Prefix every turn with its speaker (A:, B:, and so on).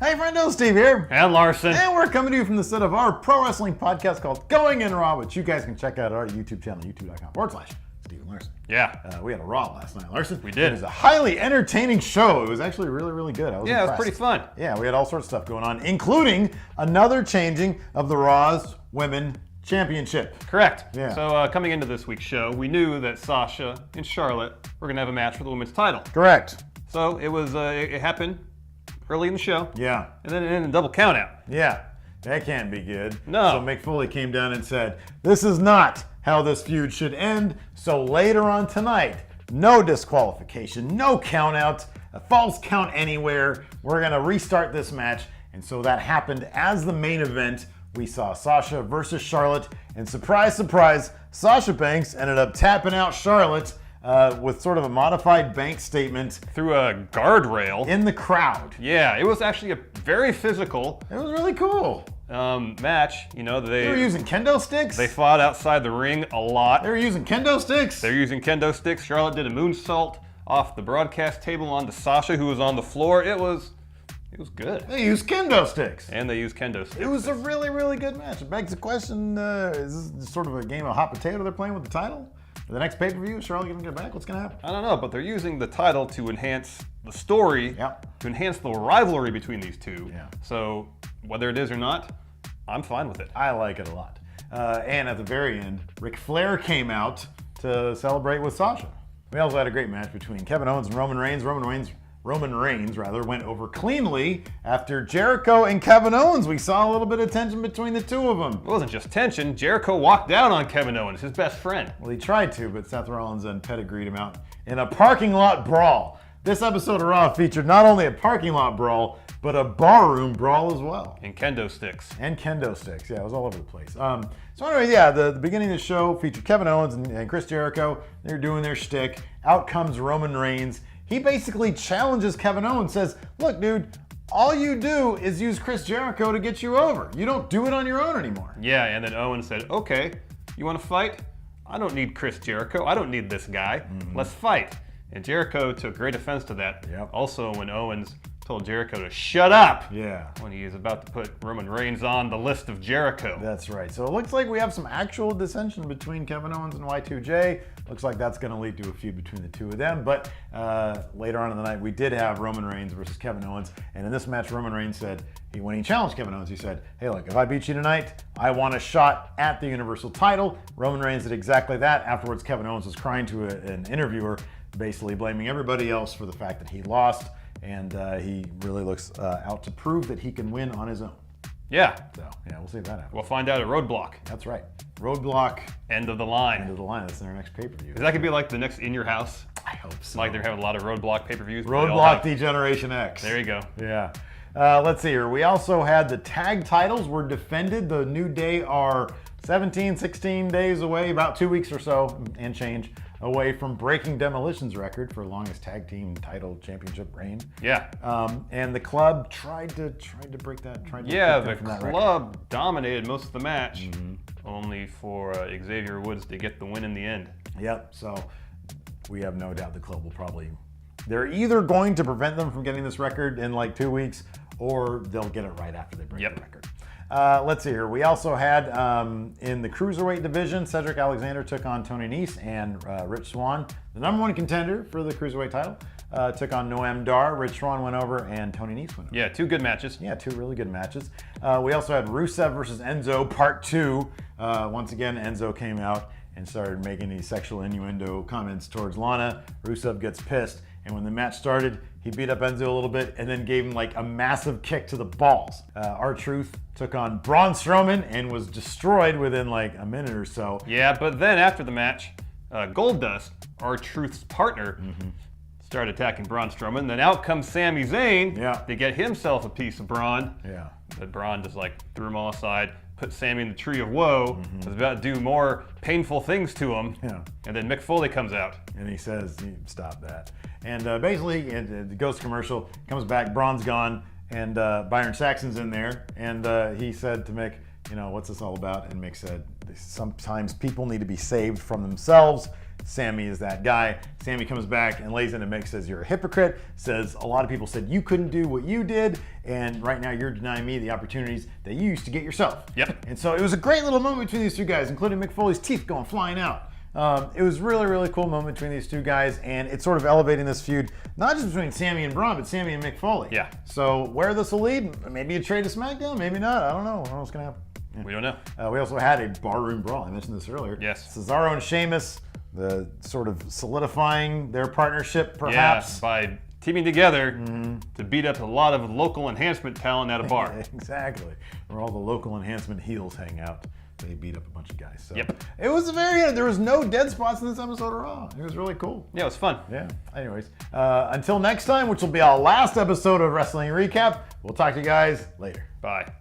A: Hey friendo, Steve here.
B: And Larson.
A: And we're coming to you from the set of our pro wrestling podcast called Going in Raw, which you guys can check out at our YouTube channel, youtube.com/Steve and Larson.
B: Yeah.
A: We had a Raw last night, Larson.
B: We did.
A: It was a highly entertaining show. It was actually really, really good. I was impressed.
B: It was pretty fun.
A: Yeah, we had all sorts of stuff going on, including another changing of the Raw's Women Championship.
B: Correct.
A: Yeah.
B: So coming into this week's show, we knew that Sasha and Charlotte were going to have a match for the women's title.
A: Correct.
B: So it happened early in the show.
A: Yeah.
B: And then it ended in a double countout.
A: Yeah. That can't be good.
B: No.
A: So Mick Foley came down and said, this is not how this feud should end. So later on tonight, no disqualification, no count out, a false count anywhere. We're going to restart this match. And so that happened as the main event. We saw Sasha versus Charlotte. And surprise, surprise, Sasha Banks ended up tapping out Charlotte with sort of a modified bank statement.
B: Through a guardrail.
A: In the crowd.
B: Yeah, it was actually a very physical
A: It was really cool.
B: match. You know,
A: They were using kendo sticks.
B: They fought outside the ring a lot.
A: They were using kendo sticks.
B: They're using kendo sticks. Charlotte did a moonsault off the broadcast table onto Sasha, who was on the floor. It was good.
A: They used kendo sticks.
B: And they used kendo sticks.
A: It was a really, really good match. It begs the question, is this sort of a game of hot potato they're playing with the title? The next pay-per-view, is Charlotte going to get back? What's going to happen?
B: I don't know, but they're using the title to enhance the story,
A: Yep.
B: to enhance the rivalry between these two.
A: Yeah.
B: So whether it is or not, I'm fine with it.
A: I like it a lot. And at the very end, Ric Flair came out to celebrate with Sasha. We also had a great match between Kevin Owens and Roman Reigns. Roman Reigns went over cleanly after Jericho and Kevin Owens. We saw a little bit of tension between the two of them.
B: It wasn't just tension. Jericho walked down on Kevin Owens, his best friend.
A: Well, he tried to, but Seth Rollins then pedigreed him out in a parking lot brawl. This episode of Raw featured not only a parking lot brawl, but a barroom brawl as well.
B: And kendo sticks.
A: And kendo sticks. Yeah, it was all over the place. So anyway, yeah, the beginning of the show featured Kevin Owens and Chris Jericho. They're doing their shtick. Out comes Roman Reigns. He basically challenges Kevin Owens, says, look, dude, all you do is use Chris Jericho to get you over. You don't do it on your own anymore.
B: Yeah, and then Owens said, okay, you want to fight? I don't need Chris Jericho. I don't need this guy. Let's fight. And Jericho took great offense to that.
A: Yep.
B: Also, when Owens told Jericho to shut up
A: Yeah.
B: when he is about to put Roman Reigns on the list of Jericho.
A: That's right. So it looks like we have some actual dissension between Kevin Owens and Y2J. Looks like that's going to lead to a feud between the two of them. But later on in the night, we did have Roman Reigns versus Kevin Owens. And in this match, Roman Reigns said, when he challenged Kevin Owens, he said, hey, look, if I beat you tonight, I want a shot at the Universal title. Roman Reigns did exactly that. Afterwards, Kevin Owens was crying to an interviewer, basically blaming everybody else for the fact that he lost. And he really looks out to prove that he can win on his own.
B: Yeah.
A: So, yeah, we'll see if that happens.
B: We'll find out at Roadblock.
A: That's right. Roadblock,
B: End of the line.
A: end of the line. That's in our next pay-per-view.
B: That could be like the next In Your House.
A: I hope so.
B: Like they're having a lot of Roadblock pay-per-views.
A: Roadblock Degeneration X.
B: There you go.
A: Yeah. Let's see here. We also had the tag titles were defended. The New Day are 17, 16 days away, about 2 weeks or so and change away from breaking Demolition's record for longest tag team title championship reign.
B: Yeah.
A: And the club tried to break that.
B: Yeah, the club dominated most of the match, only for Xavier Woods to get the win in the end.
A: Yep. So we have no doubt the club will probably. They're either going to prevent them from getting this record in like 2 weeks, or they'll get it right after they break the record. Let's see here. We also had in the Cruiserweight division, Cedric Alexander took on Tony Nese, and Rich Swann, the number one contender for the Cruiserweight title, took on Noam Dar. Rich Swann went over, and Tony Nese went over.
B: Yeah, two good matches.
A: Yeah, two really good matches. We also had Rusev versus Enzo Part 2. Once again, Enzo came out and started making these sexual innuendo comments towards Lana. Rusev gets pissed, and when the match started, he beat up Enzo a little bit and then gave him like a massive kick to the balls. R-Truth took on Braun Strowman and was destroyed within like a minute or so.
B: Yeah, but then after the match, Goldust, R-Truth's partner, started attacking Braun Strowman. Then out comes Sami Zayn to get himself a piece of Braun.
A: Yeah.
B: But Braun just like threw him all aside, put Sami in the tree of woe, was about to do more painful things to him.
A: Yeah.
B: And then Mick Foley comes out.
A: And he says, stop that. And basically, the Ghost commercial comes back, Braun's gone, and Byron Saxton's in there. And he said to Mick, you know, what's this all about? And Mick said, sometimes people need to be saved from themselves. Sammy is that guy. Sammy comes back and lays into Mick, says you're a hypocrite, says a lot of people said you couldn't do what you did, and right now you're denying me the opportunities that you used to get yourself.
B: Yep.
A: And so it was a great little moment between these two guys, including Mick Foley's teeth going flying out. It was really, really cool moment between these two guys, and it's sort of elevating this feud, not just between Sammy and Braun, but Sammy and Mick Foley.
B: Yeah.
A: So where this will lead, maybe a trade to SmackDown, maybe not. I don't know. I don't know what's going to happen. Yeah.
B: We don't know.
A: We also had a barroom brawl. I mentioned this earlier.
B: Yes.
A: Cesaro and Sheamus, the sort of solidifying their partnership, perhaps.
B: Yeah, by teaming together to beat up a lot of local enhancement talent at a bar.
A: Exactly. Where all the local enhancement heels hang out. They beat up a bunch of guys. So
B: Yep.
A: it was there was no dead spots in this episode at all. It was really cool.
B: Yeah, it was fun.
A: Yeah. Anyways, until next time, which will be our last episode of Wrestling Recap, we'll talk to you guys later.
B: Bye.